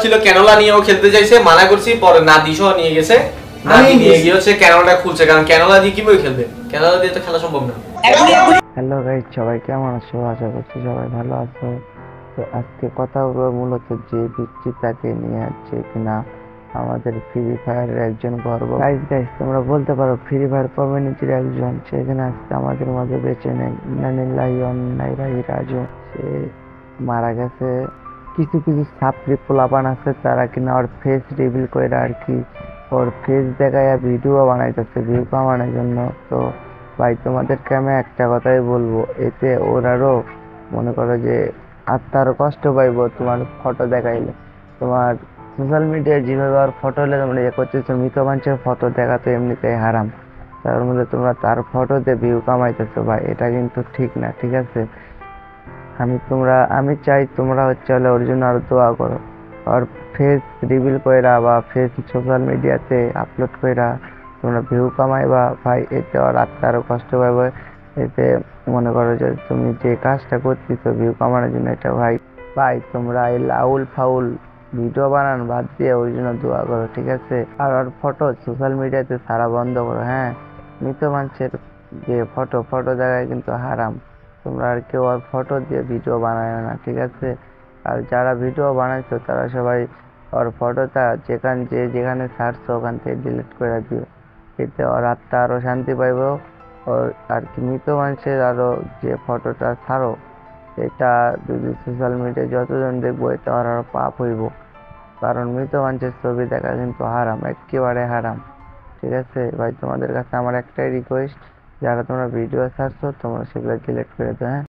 ছিল ক্যানোলা নিয়েও খেলতে চাইছে, মানা করছি, পরে নাদিসও নিয়ে গেছে। নাদি নিয়ে গিয়ে হচ্ছে ক্যানোলাটা খুলছে, কারণ ক্যানোলা দিয়ে কিভাবে খেলবে, ক্যানোলা দিয়ে তো খেলা সম্ভব না। হ্যালো গাইস, সবাই কেমন আছো? আশা করছি সবাই ভালো আছো। তো আজকে কথা বলবো মূলত যে বৃষ্টিটাকে নিয়ে আছে কিনা আমাদের ফ্রি ফায়ারের একজন গর্ব। গাইস তোমরা বলতে পারো ফ্রি ফায়ার কমিউনিটির একজন, সেখানে আজকে আমাদের মাঝে বেঁচে নেই। ইন্নালিল্লাহি ওয়া ইন্না ইলাইহি রাজিউন। সে মারা গেছে। কিছু কিছু ছাত্রী পোলাপান আছে, তারা কিনা ওর ফেস রিভিল করে আর কি ওর ফেস দেখায় ভিডিও বানাইতেছে ভিউ কামানোর জন্য। তো ভাই তোমাদেরকে আমি একটা কথাই বলবো, এতে ওরারও মনে করো যে আত্মার কষ্ট পাইবো তোমার ফটো দেখাইলে। তোমার সোশ্যাল মিডিয়ায় যেভাবে আর ফটো হলে তোমরা ইয়ে করতেছো, মৃত মানুষের ফটো দেখা তো এমনিতেই হারাম, তার মধ্যে তোমরা তার ফটোতে ভিউ কামাইতেছো, ভাই এটা কিন্তু ঠিক না, ঠিক আছে? আমি চাই তোমরা হচ্ছে হলে ওর জন্য আরো দোয়া করো। আর ফেস রিভিল কইরা বা ফেস সোশ্যাল মিডিয়াতে আপলোড কইরা তোমরা ভিউ কামাইবা, ভাই এতে আর আত্মারও কষ্ট পাবে। এতে মনে করো যে তুমি যে কাজটা করতেছো ভিউ কামানোর জন্য, এটা ভাই ভাই তোমরা এই লাউল ফাউল ভিডিও বানান বাদ দিয়ে ওর জন্য দোয়া করো, ঠিক আছে? আর ওর ফটো সোশ্যাল মিডিয়াতে ছাড়া বন্ধ করো। হ্যাঁ, মৃত মানুষের যে ফটো দেখায় কিন্তু হারাম। তোমরা আর কেউ আর ফটো দিয়ে ভিডিও বানায় না, ঠিক আছে? আর যারা ভিডিও বানাইছো তারা সবাই ওর ফটোটা যেখানে ছাড়ছো ওখান থেকে ডিলিট করে দিও। এতে ওর আত্মা আরো শান্তি পাইবো। ওর আর কি মৃত মানুষের আরো যে ফটোটা ছাড়ো, এটা যদি সোশ্যাল মিডিয়ায় যতজন দেখবো এটা ওর আরো পাপ হইব। কারণ মৃত মানুষের ছবি দেখা কিন্তু হারাম, একেবারে হারাম, ঠিক আছে? ভাই তোমাদের কাছে আমার একটাই রিকোয়েস্ট, যারা তোমরা ভিডিও ছাড়ছো তোমরা সেগুলো ডিলিট করে দাও, হ্যাঁ?